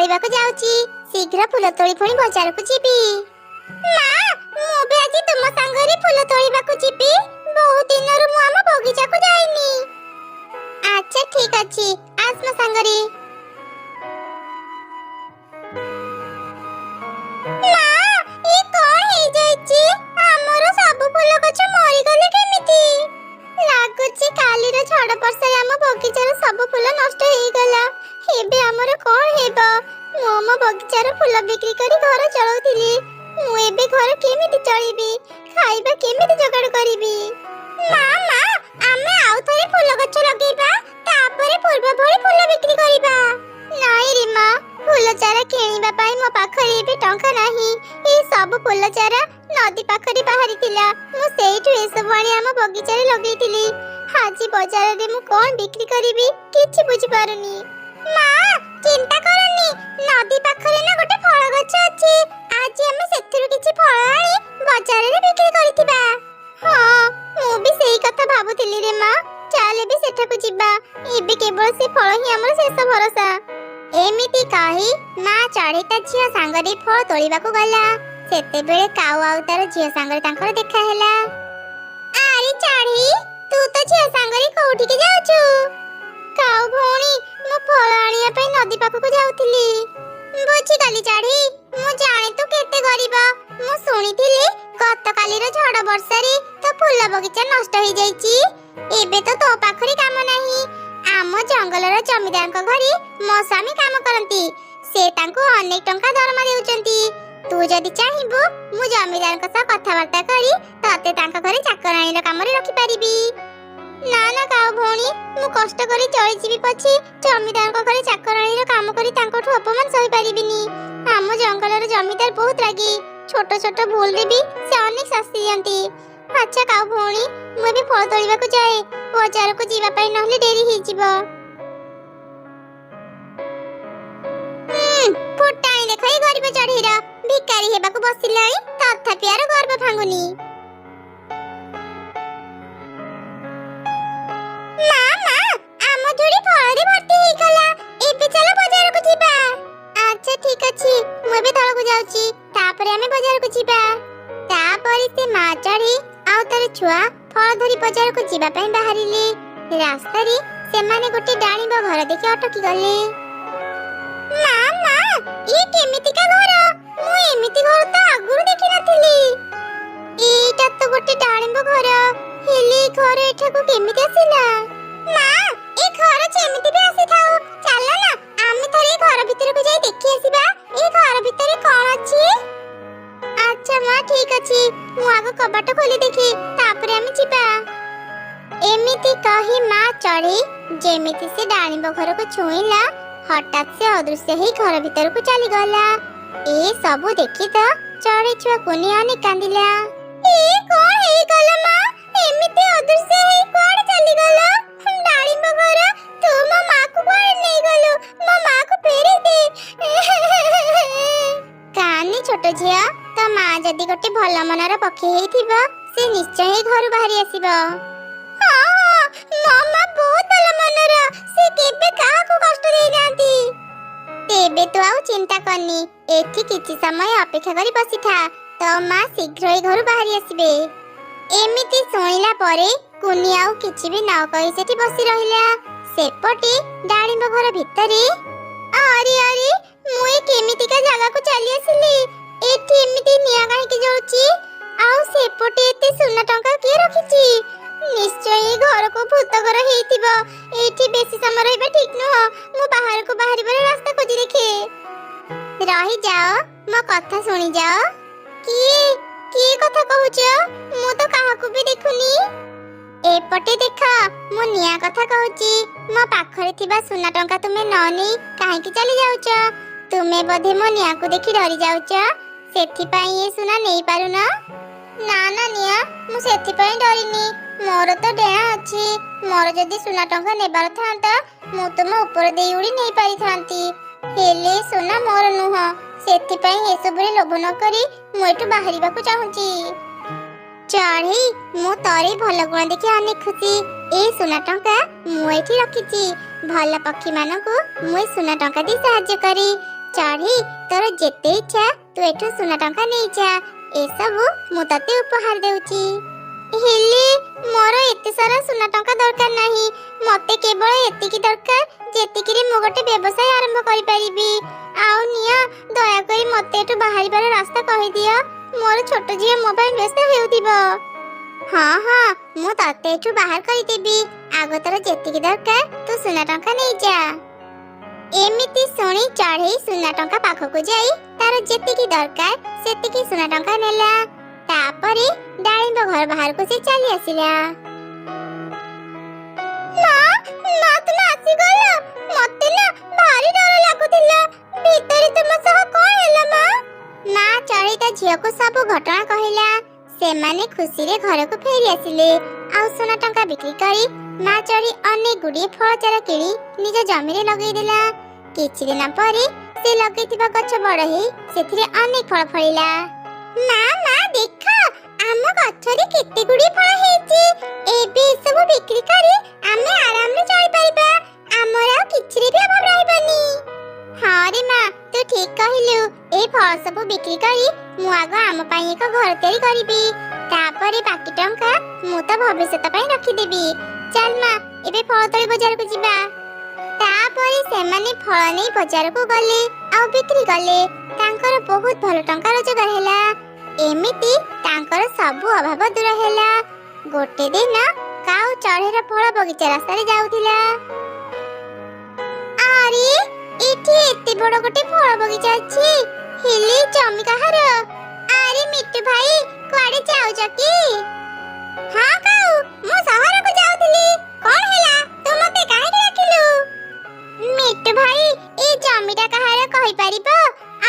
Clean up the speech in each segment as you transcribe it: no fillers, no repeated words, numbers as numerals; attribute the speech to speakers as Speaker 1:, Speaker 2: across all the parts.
Speaker 1: ତୋଳିବାକୁ ଯାଉଛି। ଶୀଘ୍ର ଫୁଲ ତୋଳି ପୁଣି ବଜାରକୁ ଯିବି। ମା, ମୁଁ ବି ଆଜି ତୁମ ସାଙ୍ଗରେ ଫୁଲ ତୋଳିବାକୁ ଯିବି। ବହୁତ ଦିନରୁ ମୁଁ ଆମ ବଗିଚାକୁ ଯାଇନି। ଆଚ୍ଛା ଠିକ୍ ଅଛି, ଆସ ମୋ ସାଙ୍ଗରେ। ମା, ଏ କଣ ହେଇଯାଇଛି? ଆମର ସବୁ ଫୁଲ ଗଛ ମରିଗଲେ କେମିତି? ଲାଗୁଛି କାଲିର ଝଡ଼ ବର୍ଷାରେ ଆମ ବଗିଚାର ସବୁ ଫୁଲ ନଷ୍ଟ ହେଇଗଲା। ଏବେ ଆମର କଣ ହେବ? ମୁଁ ମୋ ବଗିଚାର ଫୁଲ ବିକ୍ରି କରି ଘର ଚଳାଉଥିଲି। ମୁଁ ଏବେ ଘର କେମିତି ଚଳିବି? ଖାଇବା କେମିତି ଯୋଗାଡ଼ କରିବି? ମା, ଆମେ ଆଉ ଥରେ ଫୁଲ ଗଛ ଲଗେଇବା, ତାପରେ ପୂର୍ବ ଭଳି ଫୁଲ ବିକ୍ରି କରିବା। ନାଇଁ ରେ ମା, ଫୁଲ ଚାରା କିଣିବା ପାଇଁ ମୋ ପାଖରେ ଏବେ ଟଙ୍କା ନାହିଁ। ଏ ସବୁ ଫୁଲ ଚାରା ନଦୀ ପାଖରେ ବାହାରିଥିଲା। ମୁଁ ସେଇଠୁ ଏସବୁ ଆଣି ଆମ ବଗିଚାରେ ଲଗେଇଥିଲି। ଆଜି ବଜାରରେ ମୁଁ କଣ ବିକ୍ରି କରିବି କିଛି ବୁଝିପାରୁନି। ମା, ଚିନ୍ତା କରନି, ନଦୀ ପାଖରେ ନା ଗୋଟେ ଫଳ ଗଛ ଅଛି। ଆଜି ଆମେ ସେଥିରୁ କିଛି ଫଳ ଆଣି ବଜାରରେ ବିକ୍ରି କରିଥିବା। ହଁ, ମୁଁ ବି ସେଇ କଥା ଭାବୁଥିଲି ରେ ମା। ଚାଲ ଏବେ ସେଠାକୁ ଯିବା। ଏବେ କେବଳ ସେ ଫଳ ହିଁ ଆମର ଶେଷ ଭରସା। ଏମିତି କହି ମା ଚଢ଼େଇ ତା ଝିଅ ସାଙ୍ଗରେ ଫଳ ତୋଳିବାକୁ ଗଲା। ସେତେବେଳେ କାଉ ଆଉ ତାର ଝିଅ ସାଙ୍ଗରେ ତାଙ୍କର ଦେଖା ହେଲା। ଆରେ ଚଢ଼େଇ, ତୁ ତ ଝିଅ ସାଙ୍ଗରେ କୋଉଠିକି ଯାଉଛୁ? କାଉ ଭଉଣୀ, ମୁଁ ଫଳ ଆଣିବା ପାଇଁ ନଦୀ ପାଖକୁ ଯାଉଥିଲି। ବୁଝିଗଲି ଚଢ଼େଇ, ମୁଁ ଜାଣେ ତୁ କେତେ ଗରିବ। ମୁଁ ଶୁଣିଥିଲି ଗତକାଲିର ଝଡ଼ ବର୍ଷାରେ ତୋ ଫୁଲ ବଗିଚା ନଷ୍ଟ ହେଇଯାଇଛି। ଏବେ ତ ତୋ ପାଖରେ କାମ ନାହିଁ। ଆମ ଜଙ୍ଗଲର ଜମିଦାରଙ୍କ ଘରେ ମୋ ସ୍ୱାମୀ କାମ କରନ୍ତି। ସେ ତାଙ୍କୁ ଅନେକ ଟଙ୍କା ଦରମା ଦେଉଛନ୍ତି। ତୁ ଯଦି ଚାହିଁବୁ, ମୁଁ ଜମିଦାରଙ୍କ ସହ କଥାବାର୍ତ୍ତା କରି ତତେ ତାଙ୍କ ଘରେ ଚାକରାଣୀର କାମରେ ରଖିପାରିବି। ନା ନା କାଉ ଭଉଣୀ, ମୁଁ କଷ୍ଟ କରି ଚଳିଯିବି ପଛେ ଜମିଦାରଙ୍କ ଘରେ ଚାକରାଣୀର କାମ କରି ତାଙ୍କଠୁ ଅପମାନ ସହିପାରିବିନି। ଆମ ଜଙ୍ଗଲର ଜମିଦାର ବହୁତ ରାଗି। ଛୋଟ ଛୋଟ ଭୁଲରେ ବି ସେ ଅନେକ ଶାସ୍ତି ଦିଅନ୍ତି। ଆଚ୍ଛା କାଉ ଭଉଣୀ, ମୁଁ ଏବେ ଫଳ ତୋଳିବାକୁ ଯାଏ। ବଜାରକୁ ଯିବା ପାଇଁ ନହେଲେ ଡେରି ହେଇଯିବ। ଫୁଟାଣି ଦେଖ ଏ ଗରିବ ଚଢ଼େଇର। ଭିକାରୀ ହେବାକୁ ବସିଲାଣି, ତଥାପି ଆର ଗର୍ବ ଭାଙ୍ଗୁନି। ମା, ଆମ ଝୁଡ଼ି ଫଳରେ ଭର୍ତ୍ତି ହେଇଗଲା। ଏବେ ଚାଲ ବଜାରକୁ ଯିବା। ଆଚ୍ଛା ଠିକ୍ ଅଛି, ମୁଁ ଏବେ ତଳକୁ ଯାଉଛି, ତାପରେ ଆମେ ବଜାରକୁ ଯିବା। ତାପରେ ସେ ମା ଚଢ଼େଇ ଆଉ ତାର ଛୁଆ ଫଳ ଧରି ବଜାରକୁ ଯିବା ପାଇଁ ବାହାରିଲେ। ରାସ୍ତାରେ ସେମାନେ ଗୋଟେ ଡାଳିମ୍ବ ଘର ଦେଖି ଅଟକି ଗଲେ। ମା, ଇଏ କେମିତିକା ଘର? ମୁଁ ଏମିତି ଘର ତ ଆଗରୁ ଦେଖିନଥିଲି। ଏଇଟା ତ ଗୋଟେ ଡାଳିମ୍ବ ଘର, ହେଲେ ଏ ଘର ଏଠାକୁ କେମିତି ଆସିଲା? ମା, ଏ ଘର ଯେମିତି ବି ଆସିଥାଉ, ଚାଲ ନା ଆମେ ଥରେ ଏ ଘର ଭିତରକୁ ଯାଇ ଦେଖି ଆସିବା। ଏ ଘର ଭିତରେ କଣ ଅଛି? ଆଚ୍ଛା ମା, ଠିକ୍ ଅଛି, ମୁଁ ଆଗ କବାଟ ଖୋଲି ଦେଖି, ତାପରେ ଆମେ ଯିବା। ଏମିତି କହି ମା ଚଢ଼େଇ ଯେମିତି ସେ ଡାଳିମ୍ବ ଘରକୁ ଛୁଇଁଲା, ହଠାତ୍ ସେ ଅଦୃଶ୍ୟ ହେଇ ଘର ଭିତରକୁ ଚାଲିଗଲା। ଏ ସବୁ ଦେଖି ତ ଚଢ଼େଇ ଛୁଆ କୁନି ଅନେକ କାନ୍ଦିଲା। ଏ କଣ ହେଇଗଲା ମା? ଏମିତି ଅଦୃଶ୍ୟ ହେଇ କୁଆଡେ ଚାଲିଗଲ? ଡାଳିମ୍ବ ଘର, ତୁ ମୋ ମାକୁ କୁଆଡେ ନେଇଗଲୁ? ମୋ ମାକୁ ଫେରେଇ ଦେ। କାନି ଛୋଟ ଝିଅ, ତୋ ମା ଯଦି ଗୋଟେ ଭଲ ମନର ପକ୍ଷୀ ହେଇଥିବ, ସେ ନିଶ୍ଚୟ ଏ ଘରୁ ବାହାରି ଆସିବ। ହଁ, ମୋ ମା ବହୁତ ଭଲ ମନର। ସେ କେବେ କାହାକୁ କଷ୍ଟ ଦେଇନାହାନ୍ତି। ତେବେ ତୁ ଆଉ ଚିନ୍ତା କରନି, ଏଠି କିଛି ସମୟ ଅପେକ୍ଷା କରି ବସିଥା। ତୋ ମା ଶୀଘ୍ର ଏ ଘରୁ ବାହାରି ଆସିବେ। ଏମିତି ଶୁଣିଲା ପରେ କୁନି ଆଉ କିଛି ବି ନ କହି ସେଠି ବସି ରହିଲା। ସେପଟେ ଡାଳିମ୍ବ ଘର ଭିତରେ, ଆରେ ଆରେ, ମୁଁ ଏ କେମିତିକା ଜାଗାକୁ ଚାଲି ଆସିଲି? ଏଠି ଏମିତି ନିଆଁ କାହିଁକି ଜଳୁଛି? ଆଉ ସେପଟେ ଏତେ ସୁନା ଟଙ୍କା କିଏ ରଖିଛି? ନିଶ୍ଚୟ ଏ ଘରକୁ ଭୂତ ଘର ହେଇଥିବ। ଏଇଠି ବେଶୀ ସମୟ ରହିବା ଠିକ୍ ନୁହଁ। ମୁଁ ବାହାରକୁ ବାହାରିବାର ରାସ୍ତା ଖୋଜି ଦେଖେ। ରହିଯାଅ, ମୋ କଥା ଶୁଣିଯାଅ। କିଏ କଥା କହୁଛ? ମୁଁ ତ କାହାକୁ ବି ଦେଖୁନି। ଏପଟେ ଦେଖ, ମୁଁ ନିଆଁ କଥା କହୁଛି। ମୋ ପାଖରେ ଥିବା ସୁନା ଟଙ୍କା ତୁମେ ନ ନେଇ କାହିଁକି ଚାଲି ଯାଉଛ? ତୁମେ ବୋଧେ ମୋ ନିଆଁକୁ ଦେଖି ଡରି ଯାଉଛ, ସେଥିପାଇଁ ଏ ସୁନା ନେଇ ପାରୁନ? ନା ନା ନିଆଁ, ମୁଁ ସେଥିପାଇଁ ଡରିନି। ମୋର ତ ଡେଣା ଅଛି। ମୋର ଯଦି ସୁନା ଟଙ୍କା ନେବାର ଥାନ୍ତା, ମୁଁ ତୁମ ଉପର ଦେଇ ଉଡ଼ି ନେଇ ପାରିଥାନ୍ତି। ହେଲେ ସୁନା ମୋର ନୁହଁ, ସେଥିପାଇଁ ଏସବୁରେ ଲୋଭ ନ କରି ମୁଁ ଏଠୁ ବାହାରିବାକୁ ଚାହୁଁଛି। ଚଢ଼େଇ, ମୁଁ ତୋର ଭଲ ଗୁଣ ଦେଖି ଅନେକ ଖୁସି। ଏ ସୁନା ଟଙ୍କା ମୁଁ ଏଠି ରଖିଛି। ଭଲ ପକ୍ଷୀ ମାନଙ୍କୁ ମୁଁ ଏ ସୁନା ଟଙ୍କା ଦେଇ ସାହାଯ୍ୟ କରେ। चढ़ी तोर जेते इच्छा तू एठू सुना टंका नहीं जा ए सब मु तते उपहार देउची हेले मोर एते सारा सुना टंका दरकार नाही मते केवल एतिकी दरकार जेतिकी रे मु गोटे व्यवसाय आरंभ करि परिबी आउ निया दया करी मते एठू बाहरिबार रास्ता कहि दियो मोर छोट जिया मोबाइल व्यस्त हेउदिबो हाँ हाँ मु तते एठू बाहर करि देबी आगो तोर जेतिकी दरकार तू सुना टंका नहीं जा एमिति सुनी चढ़ई सुना टंका पाखकु जाई तार जेतिकी दरकार सेतिकी सुना टंका नेला तापरे डाळिंब घर बाहर को से चली आसिला मां मां तुम आसी गलो मते ना भारी डर लागुतिला भीतरी तुम सह कोन हैला मां मां चढ़ई ता झियो को सब घटना कहिला से माने खुशी रे घर को फेरी आसिले आ सुना टंका बिक्री करी मां चढ़ी अनेक गुडी फल चारा किणी निज जमी रे लगई देला किछि दिन परे से लगैतिबा गछ बड़ हे सेथिरे अनेक फल फळिला मां मां देखा आम गछरे केते गुडी फल हेछि एबे सब बिक्री करी आमे आराम रे चली परिबा हमरा किछि रे भी अभाव रहबनी हां रे मां तू ठीक कहिलु ए फल सब बिक्री करी मु आगो आम पई एक घर तैयारी करिबी तापरे बाकी टंका मु त भविष्य पई रखि देबी चल मां एबे फल तळी बाजार को जिबा तापरे सेमाने फल नै बाजार को गले आ बिक्री गले तांकर बहुत भल टंका रोजगार हैला एमिति तांकर सब अभाव दूर हैला गोटे दिन काउ चढ़ेर फल बगीचा रास्ता रे जाउथिला आरे एठी एते बड़ गोटे फल बगीचा अछि हेले जमी कहार आरे मिट्टू भाई कुआडे जाउछ की हां काउ मु शहर को जाउथिली कोन हैला तू मते काहे डाकिलु मिट्टू भाई ए जमीटा कहार कहि परिबो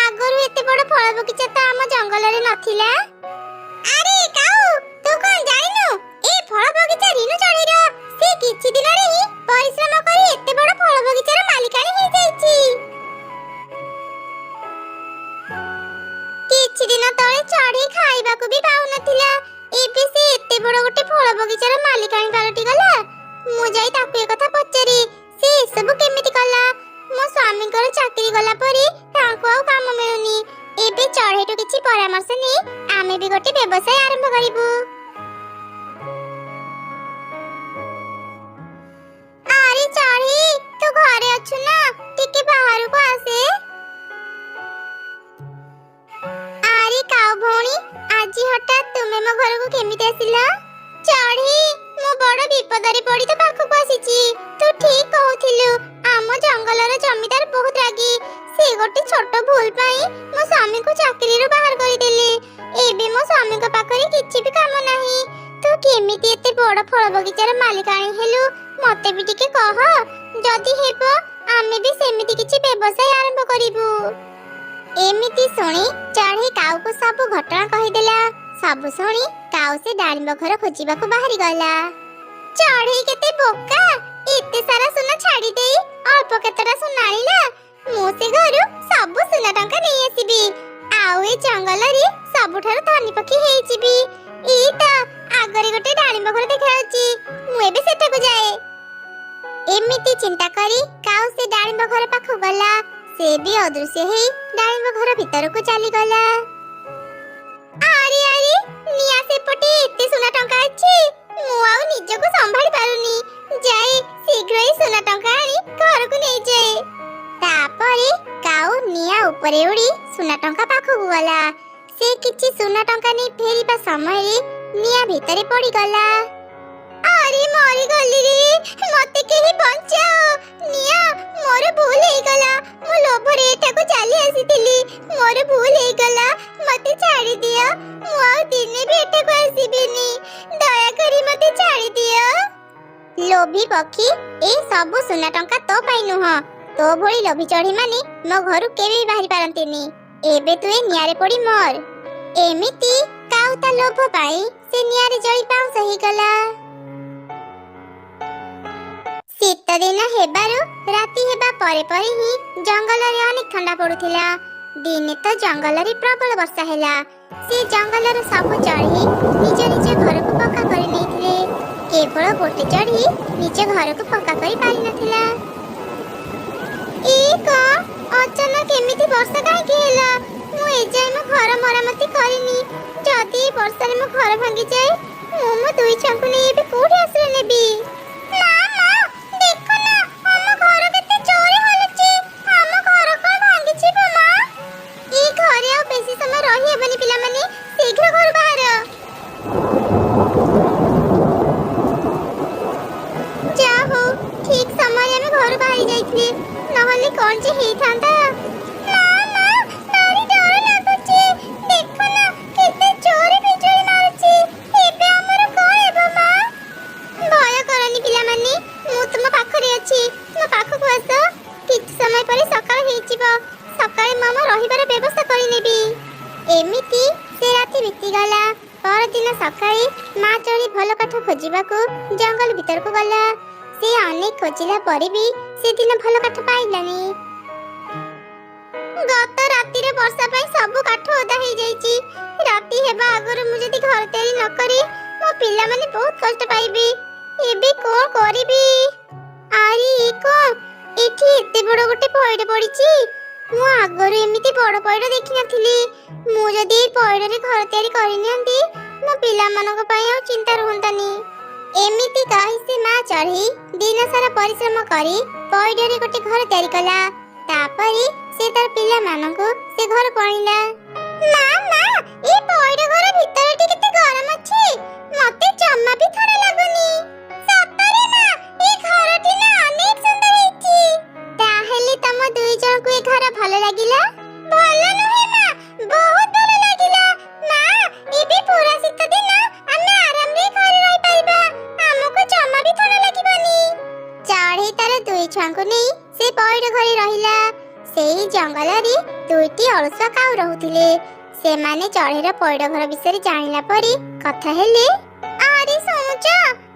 Speaker 1: आगरु एते बड़ फल बगीचा त हम जंगल रे नथिला अरे काउ तू कोन जानिनु ए फल बगीचा रिनु चढ़ीर से किछि दिन रे ही परिश्रम करी एते बड़ फल बगीचार मालिकाणी हे जाईछि किछि दिन तळे चढ़ी खाइबा को भी पाउ नथिला एबे से एते बड़ गोटे फल बगीचार मालिकाणी पालटी गला मु जाई ताकू ए कथा पचरी से सब केमिति कला मो स्वामी कर चाकरी गला परी तांको आ काम मिलुनी एबे चढ़ेटु किछि परामर्श नै आमे भी गोटे व्यवसाय आरंभ करिबु आरे चढ़ी तू घरे अछु ना टिके बाहर को आसे आरे काउ भौणी आजी हठात तुमे मो घर को केमिति आसिला चढ़ी मो बड़ विपद रे पड़ी तो पाखु को आसीची तू ठीक कहउथिलु आम जंगलर जमीदार बहुत रागी से गोटे छोट भूल पाई मो स्वामी को चाकरी रो बाहर करि देले एबे मो स्वामी को पाखरे किछि भी काम नाही तू केमिति एते बड़ फल बगीचार मालिकाणी हेलु मते भी टिके कह जदी हेबो आमे भी सेमिति किछि व्यवसाय आरंभ करिबु एमिति सुनी चढ़ी काउ को सब घटना कहि देला सब सुनी काउ से डालिंब घर खोजिबा को बाहरी गला चढ़ी केते बोका एते सारा सुना छाड़ी देई अल्प केतरा सुना आइला मु से घरु सब सुना टंका नै आसीबी आउ ए जंगल रे सबठार धनी पखी हेइचिबी ई त आगरे गोटे डालिंब घर देखाउची मु एबे सेठा को जाए एमिति चिंता करी काउ से डालिंब घर पाखु गला से भी अदृश्य हेई डालिंब घर भीतर को चली गला आरे आरे निया से पटे एते सुना टंका अछि मु आउ निज को संभाली पारुनी जाए शीघ्र ही सुना टंका आनी घर को नै जाए तापरे काउ निया ऊपर उड़ी सुना टंका पाखु गला से किछि सुना टंका नै फेरीबा समय रे निया भीतरे पड़ी गला अरे मरी गली रे मते केही बचाओ निया मोर भूल हे गला मु लोभ रे एटा को चली आसीतिली मोर भूल हे गला मते छाड़ी दियो मु आ दिने भी एटा को आसीबिनी दया करी मते छाड़ी दियो लोभी पखी ए सब सुना टंका तो पाई नुह तो भोली लोभी चढ़ी माने मो घरु केबे बाहरी पारंतीनी एबे तू ए नियारे पड़ी मोर एमिति काउ ता लोभ पाई से नियारे जळी पाउ सही गला शीत दिन हेबारु राति हेबा परे परे ही जंगल रे अनेक ठंडा पडुथिला दिने तो जंगल रे प्रबल वर्षा हैला से जंगल रे सब चढ़ी निज निज घर को पक्का करि नैथिले केवल गोटे चढ़ी निज घर को पक्का करि पारि नथिला ए को ଅଚାନକ ଏମିତି ବର୍ଷା କାହିଁକି ହେଲା? ମୁଁ ଏଯାଏ ମୋ ଘର ମରାମତି କରିନି। ଯଦି ଏ ବର୍ଷାରେ ମୋ ଘର ଭାଙ୍ଗିଯାଏ, ମୁଁ ମୋ ଦୁଇ ଛୁଆଙ୍କୁ ନେଇ ଏବେ କୋଉଠି ଆଶ୍ରୟ ନେବି? ମା ମା ଦେଖ ନା, ଆମ ଘର କେତେ ଜୋରେ ହଲୁଛି। ଆମ ଘର କଣ ଭାଙ୍ଗିଯିବ ମା? ଏ ଘରେ ଆଉ ବେଶୀ ସମୟ ରହିହେବନି ପିଲାମାନେ, ଶୀଘ୍ର ଘରୁ ବାହାର। ଯା ହଉ ଠିକ୍ ସମୟରେ ଆମେ ଘରୁ ବାହାରି ଯାଇଥିଲେ, ନହେଲେ କଣ ଯେ ହେଇଥାନ୍ତା। ମା ମା ଭାରି ଡର ଲାଗୁଛି। ଦେଖ ନା କେତେ ଜୋରେ ବିଜୁଳି ମାରୁଛି। ଏବେ ଆମର କଣ ହେବ ମା? ଭୟ କରନି ପିଲାମାନେ, ମୁଁ ତୁମ ପାଖରେ ଅଛି। ମୋ ପାଖକୁ ଆସ। କିଛି ସମୟ ପରେ ସକାଳ ହେଇଯିବ। ସକାଳେ ମୁଁ ଆମ ରହିବାର ବ୍ୟବସ୍ଥା କରିନେବି। ଏମିତି ସେ ରାତି ବିତିଗଲା। ପରଦିନ ସକାଳେ ମା ଚଢ଼େଇ ଭଲ କାଠ ଖୋଜିବାକୁ ଜଙ୍ଗଲ ଭିତରକୁ ଗଲା। ସେ ଅନେକ ଖୋଜିଲା ପରେ ବି ସେଦିନ ଭଲ କାଠ ପାଇଲାନି। ଗତ ରାତିରେ ବର୍ଷା ପାଇଁ ସବୁ କାଠ ଓଦା ହେଇଯାଇଛି। ରାତି ହେବା ଆଗରୁ ମୁଁ ଯଦି ଘର ତିଆରି ନ କରେ, ମୋ ପିଲାମାନେ ବହୁତ କଷ୍ଟ ପାଇବେ। ଏବେ କଣ କରିବି? ଆରେ କଣ ଏଠି ଏତେ ବଡ଼ ଗୋଟେ ପଇଡ଼ ପଡ଼ିଛି? ମୁଁ ଆଗରୁ ଏମିତି ବଡ଼ ପଇଡ଼ ଦେଖିନଥିଲି। ମୁଁ ଯଦି এই ପଇଡ଼ରେ ଘର ତିଆରି କରିନିଅନ୍ତି, ମୋ ପିଲାମାନଙ୍କ ପାଇଁ ଆଉ ଚିନ୍ତା ରୁହନ୍ତାନି। ଏମିତି କହି ସେ ମା ଚଢ଼େଇ ଦିନ ସାରା ପରିଶ୍ରମ କରି ପଇଡ଼ରେ ଗୋଟେ ଘର ତିଆରି କଲା। ତାପରେ ସେ ତାର ପିଲାମାନଙ୍କୁ ସେ ଘର ପଣିଲା। ମା ମା ଏ ପଇଡ଼ ଘର ଭିତରଟି କେତେ ଗରମ ଅଛି। ମତେ ଜମା ବି ଥଣ୍ଡା ଲାଗୁନି। ସତରେ ମା, ଏ ଘରଟି ନା ଅନେକ ସୁନ୍ଦର ହେଇଛି। ତାହେଲେ ତମ ଦୁଇ ଜଣଙ୍କୁ ଏ ଘର ଭଲ ଲାଗିଲା? ଭଲ ନୁହେଁ ମା, ବହୁତ ଭଲ ଲାଗିଲା। ମା ଏବେ ପୁରା ଶୀତ ଦିନ, ଆମେ ଆରାମରେ ଘରେ ରହିପାରିବା। ଆମକୁ ଜମା ବି ଥଣ୍ଡା ଲାଗିବନି। ଚଢ଼େଇ ତାର ଦୁଇ ଛୁଆଙ୍କୁ ନେଇ ସେ ପଇଡ଼ ଘରେ ରହିଲା। ସେଇ ଜଙ୍ଗଲରେ ଦୁଇଟି ଅଳସୁଆ କାଉ ରହୁଥିଲେ। ସେମାନେ ଚଢ଼େଇର ପଇଡ଼ ଘର ବିଷୟରେ ଜାଣିଲା ପରେ କଥା ହେଲେ। ଆରେ ଶୁଣୁଛ,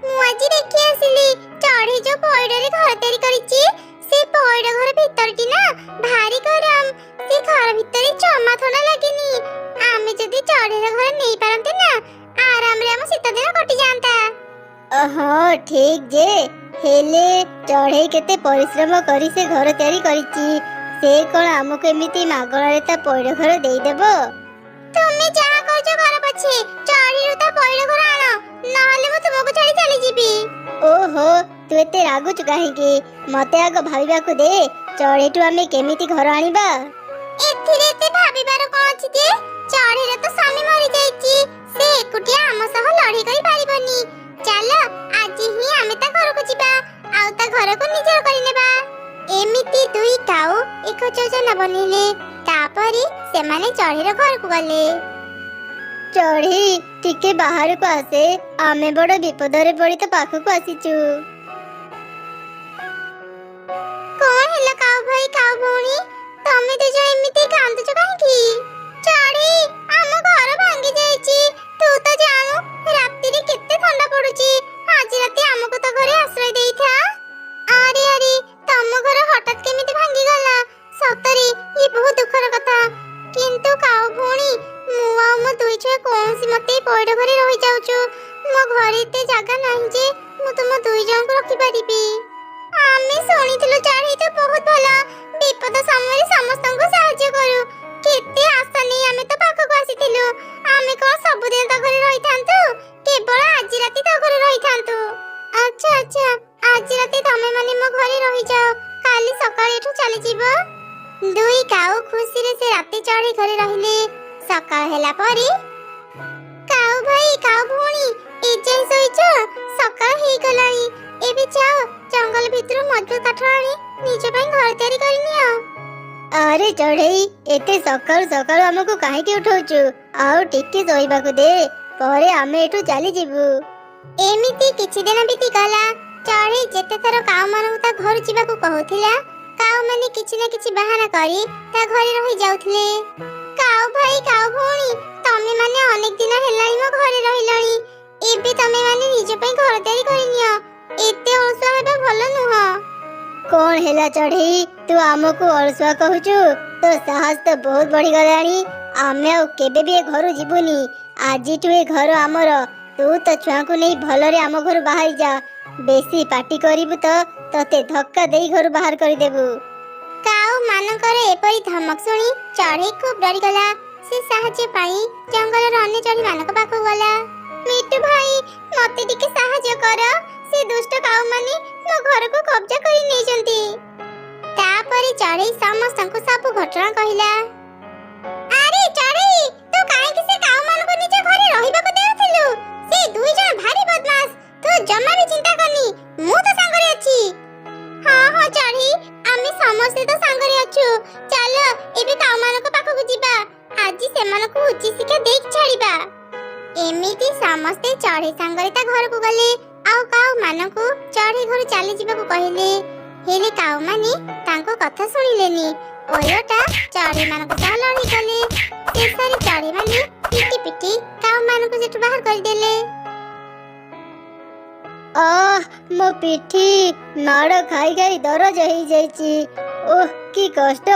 Speaker 1: ମୁଁ ଆଜି ଦେଖି ଆସିଲି ଚଢ଼େଇ ଯୋଉ ପଇଡ଼ରେ ଘର ତିଆରି କରିଛି, ସେ ପଇଡ଼ ଘର ଭିତରଟି ନା ଭାରି ଗରମ। ସେ ଘର ଭିତରେ ଜମା ଥଣ୍ଡା ଲାଗେନି। ଆମେ ଯଦି ଚଢ଼େଇର ଘର ନେଇ ପାରନ୍ତେ ନା, ଆରାମରେ ଆମ ଶୀତ ଦିନ କଟିଯାଆନ୍ତା।
Speaker 2: ହଁ ଠିକ୍ ଯେ, ହେଲେ ଚଢ଼େଇ କେତେ ପରିଶ୍ରମ କରି ସେ ଘର ତିଆରି କରିଛି। ସେ କଣ ଆମକୁ ଏମିତି ମାଗଣାରେ ତା ପଇଡ଼ ଘର ଦେଇଦେବ?
Speaker 1: ତୁମେ ଯାହା କରୁଛ କର ପଛେ, ଚଢ଼େଇରୁ ତା ପଇଡ଼ ଘର ଆଣ, ନହେଲେ ମୁଁ ତୁମକୁ ଛାଡ଼ି ଚାଲିଯିବି।
Speaker 2: ଓହୋ, ତୁ ଏତେ ରାଗୁଛୁ କାହିଁକି? ମତେ ଆଗ ଭାବିବାକୁ ଦେ, ଚଢ଼େଇଠୁ ଆମେ କେମିତି ଘର ଆଣିବା।
Speaker 1: ଏଥିରେ ଏତେ ଭାବିବାର କଣ ଅଛି ଯେ? ଚଢ଼େଇର ତ ସ୍ୱାମୀ ମରିଯାଇଛି। ସେ ଏକୁଟିଆ ଆମ ସହ ଲଢ଼େଇ କରି ପାରିବନି। ଚାଲ ଆଜି ହିଁ ଆମେ ତା ଘରକୁ ଯିବା, ଆଉ ତା ଘରକୁ ନିଜର କରିନେବା। ଏମିତି ଦୁଇ କାଉ ଏକ ଯୋଜନା ବନେଇଲେ। ତାପରେ ସେମାନେ ଚଢ଼େଇର ଘରକୁ ଗଲେ।
Speaker 2: ଚଢ଼େଇ ଟିକେ ବାହାରକୁ ଆସେ, ଆମେ ବଡ଼ ବିପଦରେ ପଡ଼ି ତୋ ପାଖକୁ ଆସିଛୁ।
Speaker 1: କଣ ହେଲା କାଉ ଭାଇ କାଉ ଭଉଣୀ, ତମେ ଦୁଜ ଏମିତି କାନ୍ଦୁଛ କାହିଁକି? ଚଢ଼େଇ, ଆମ ଘର ଭାଙ୍ଗି ଯାଇଛି। ତୁ ତ ଜାଣୁ ରାତିରେ କେତେ ଥଣ୍ଡା ପଡୁଛି। ଆଜି ରାତି ଆମକୁ ତ ଘରେ ଆଶ୍ରୟ ଦେଇଥା। ଆରେ ଆରେ, ତମ ଘର ହଠାତ୍ କେମିତି ଭାଙ୍ଗିଗଲା? ସତରେ ଇଏ ବହୁତ ଦୁଃଖର କଥା। କିନ୍ତୁ କାଉ ଭଉଣୀ, ମୁଁ ଆଉ ମୋ ଦୁଇ ଛୁଆ କୌଣସି ମତେ ପଇଡ଼ ଘରେ ରହିଯାଉଛୁ। ମୋ ଘରେ ଏତେ ଜାଗା ନାହିଁ ଯେ ମୁଁ ତୁମ ଦୁଇ ଜଣଙ୍କୁ ରଖିପାରିବି। ଆମେ ଶୁଣିଥିଲୁ ଚଢ଼େଇ ତୁ ବହୁତ ଭଲ, ବିପଦ ସମୟରେ ସମସ୍ତଙ୍କୁ ସାହାଯ୍ୟ କରୁ। କେତେ ଆଶା ନେଇ ଆମେ ତ ପାଖକୁ ଆସିଥିଲୁ। ଆମେ କଣ ସବୁଦିନ ତା ଘରେ ରହିଥାନ୍ତୁ? କେବଳ ଆଜି ରାତି ତା ଘରେ ରହିଥାନ୍ତୁ। ଆଚ୍ଛା ଆଚ୍ଛା, ଆଜି ରାତି ତମେ ମାନେ ମୋ ଘରେ ରହିଯାଅ, କାଲି ସକାଳେ ଏଠୁ ଚାଲିଯିବ। ଦୁଇ କାଉ ଖୁସିରେ ସେ ରାତି ଚଢ଼େଇ ଘରେ ରହିଲେ। ସକାଳ ହେଲା ପରେ କାଉ ଭାଇ କାଉ ଭଉଣୀ, ଏଯାଏଁ ଶୋଇଛ? ସକାଳ ହେଇଗଲାଣି। ଏବେ ଯାଅ ଜଙ୍ଗଲ ଭିତରୁ ମଜବୁତ କାଠ ଆଣି ନିଜ ପାଇଁ ଘର ତିଆରି କରିନିଅ।
Speaker 2: ଆରେ ଚଢ଼େଇ, ଏତେ ସକାଳୁ ସକାଳୁ ଆମକୁ କାହିଁକି ଉଠଉଛୁ? ଆଉ ଟିକେ ଶୋଇବାକୁ ଦେ, ପରେ ଆମେ ଏଠୁ ଚାଲିଯିବୁ।
Speaker 1: ଏମିତି କିଛି ଦିନ ବିତିଗଲା। ଚଢ଼େଇ ଯେତେ ଥର କାଉମାନଙ୍କୁ ତା ଘରୁ ଯିବାକୁ କହୁଥିଲା, କାଉମାନେ କିଛି ନା କିଛି ବାହାନା କରି ତା ଘରେ ରହିଯାଉଥିଲେ। କାଉ ଭାଇ କାଉ ଭଉଣୀ, ତମେ ମାନେ ଅନେକ ଦିନ ହେଲାଣି ମୋ ଘରେ ରହିଲଣି। ଏବେ ତମେ ମାନେ ନିଜ ପାଇଁ ଘର ତିଆରି କରିନିଅ। ଏତେ ଅଳସୁଆ ହେବା ଭଲ ନୁହଁ।
Speaker 2: କଣ ହେଲା ଚଢ଼େଇ, ତୁ ଆମକୁ ଅଳସୁଆ କହୁଛୁ? ତୋ ସାହସ ତ ବହୁତ ବଢିଗଲାଣି। ଆମେ ଆଉ କେବେ ବି ଏ ଘରୁ ଯିବୁନି। ଆଜିଠୁ ଏ ଘର ଆମର। ତୁ ତ ଛୁଆଙ୍କୁ ନେଇ ଭଲରେ ଆମ ଘରୁ ବାହାରି ଯା। ବେଶୀ ପାଟି କରିବୁ ତ ତତେ ଧକ୍କା ଦେଇ ଘରୁ ବାହାର କରିଦେବୁ।
Speaker 1: କାଉ କାଉ ମାନଙ୍କର ଏପରି ଧମକ ଶୁଣି ଚଢ଼େଇ ଖୁବ୍ ଡରିଗଲା। ସେ ସାହାଯ୍ୟ ପାଇଁ ଜଙ୍ଗଲର ଅନ୍ୟ ଚଢ଼େଇ ମାନଙ୍କ ପାଖକୁ ଗଲା। ମିଟୁ ଭାଇ, ମତେ ଟିକେ ସାହାଯ୍ୟ କର। ସେ ଦୁଷ୍ଟ କାଉମାନେ ମୋ ଘରକୁ କବ୍ଜା କରି ନେଇଛନ୍ତି। ତାପରେ ଚଢ଼େଇ ସମସ୍ତଙ୍କୁ ସବୁ ଘଟଣା କହିଲା। ଆରେ ଚଢ଼େଇ, ତୁ କାହିଁକି ସେ କାଉମାନଙ୍କୁ ନିଜ ଘରେ ରହିବାକୁ ଦେଉଥିଲୁ? ସେ ଦୁଇ ଜଣ ଭାରି ବଦମାସ। ତୁ ଜମା ବି ଚିନ୍ତା କରନି, ମୁଁ ତ ସାଙ୍ଗରେ ଅଛି। ହଁ ଚଢ଼େଇ, ଆମେ ସମସ୍ତେ ତ ସାଙ୍ଗରେ ଅଛୁ। ଚାଲ ଏବେ କାଉମାନଙ୍କ ପାଖକୁ ଯିବା। ଆଜି ସେମାନଙ୍କୁ ଉଚିତ ଶିକ୍ଷା ଦେଇକି ଛାଡ଼ିବା। ଏମିତି ସମସ୍ତେ ଚଢ଼େଇ ସାଙ୍ଗରେ ତା ଘରକୁ ଗଲେ ଆଉ କାଉମାନଙ୍କୁ ଚଢ଼େଇ ଘରୁ ଚାଲି ଯିବାକୁ କହିଲେ। ହେଲେ କାଉମାନେ ତାଙ୍କ କଥା ଶୁଣିଲେନି। ଓଲଟା ଚଢ଼େଇମାନଙ୍କ ସହ ଲଢ଼େଇ କଲେ। ଶେଷରେ ଚଢ଼େଇମାନେ ପିଟି ପିଟି କାଉମାନଙ୍କୁ ସେଠୁ ବାହାର କରିଦେଲେ।
Speaker 2: ମୋ ପିଠି ମାଡ଼ ଖାଇ ଖାଇ ଦରଜ ହେଇଯାଇଛି। ଓଃ, କି କଷ୍ଟ!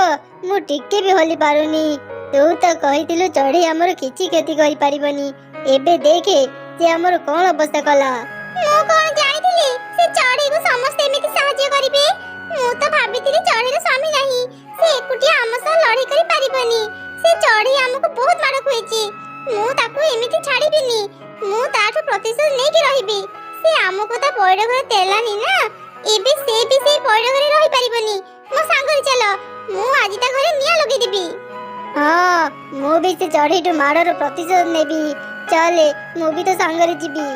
Speaker 2: ମୁଁ ଟିକେ ବି ହଲି ପାରୁନି। ତୁ ତ କହିଥିଲୁ ଚଢ଼େଇ ଆମର କିଛି କ୍ଷତି କରିପାରିବନି। ଏବେ ଦେଖେ ସେ ଆମର କଣ ଅବସ୍ଥା କଲା।
Speaker 1: ମୁଁ କଣ ଜାଣିଥିଲି ସେ ଚଢ଼େଇକୁ ସମସ୍ତେ ଏମିତି ସାହାଯ୍ୟ କରିବେ? ମୁଁ ତ ଭାବିଥିଲି ଚଢ଼େଇର ସ୍ୱାମୀ ନାହିଁ, ସେ ଏକୁଟିଆ ଆମ ସହ ଲଢ଼େଇ କରି ପାରିବନି। ସେ ଚଢ଼େଇ ଆମକୁ ବହୁତ ମାଡ଼ ଖୁଏଇଛି। ମୁଁ ତାକୁ ଏମିତି ଛାଡ଼ିବିନି। ମୁଁ ତାଠୁ ପ୍ରତିଶୋଧ ନେଇକି ରହିବି। ସେ ଆମକୁ ତା ପଇଡ଼ ଘରେ ଦେଲାନି ନା, ଏବେ ସେ ବି ସେଇ ପଇଡ଼ ଘରେ ରହିପାରିବନି। ମୋ ସାଙ୍ଗରେ ଚାଲ, ମୁଁ ଆଜି ତା ଘରେ ନିଆଁ ଲଗେଇଦେବି।
Speaker 2: ହଁ, ମୁଁ ବି ସେ ଚଢ଼େଇଠୁ ମାଡ଼ର ପ୍ରତିଶୋଧ ନେବି। ଚାଲେ, ମୁଁ ବି ତ ସାଙ୍ଗରେ ଯିବି।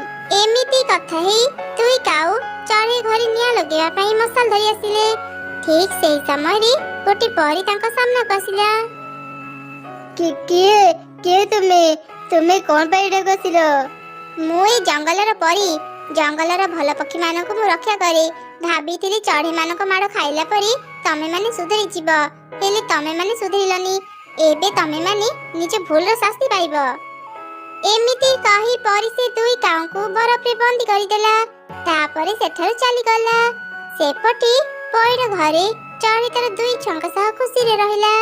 Speaker 1: ଏମିତି କଥା ହେଇ ଦୁଇ କାଉ ଚଢ଼େଇ ଘରେ ନିଆଁ ଲଗେଇବା ପାଇଁ ମଶାଲ ଧରି ଆସିଲେ। ଠିକ୍ ସେହି ସମୟରେ ଗୋଟେ ପରୀ ତାଙ୍କ ସାମ୍ନାକୁ ଆସିଲା।
Speaker 2: କିଏ କିଏ ତୁମେ କଣ ପାଇଁ ଏଠାକୁ ଆସିଲ?
Speaker 1: ମୁଁ ଏଇ ଜଙ୍ଗଲର ପରୀ। ଜଙ୍ଗଲର ଭଲ ପକ୍ଷୀମାନଙ୍କୁ ମୁଁ ରକ୍ଷା କରେ। ଭାବିଥିଲି ଚଢ଼େଇମାନଙ୍କ ମାଡ଼ ଖାଇଲା ପରେ ତମେମାନେ ସୁଧୁରି ଯିବ, ହେଲେ ତମେମାନେ ସୁଧୁରିଲନି। ଏବେ ତମେମାନେ ନିଜ ଭୁଲର ଶାସ୍ତି ପାଇବ। ଏମିତି କହି ପରୀ ସେ ଦୁଇ କାଉଙ୍କୁ ବରଫରେ ବନ୍ଦୀ କରିଦେଲା। ତାପରେ ସେଠାରୁ ଚାଲିଗଲା। ସେପଟେ ପଇଡ଼ ଘରେ ଚଢ଼େଇ ତାର ଦୁଇ ଛୁଆଙ୍କ ସହ ଖୁସିରେ ରହିଲା।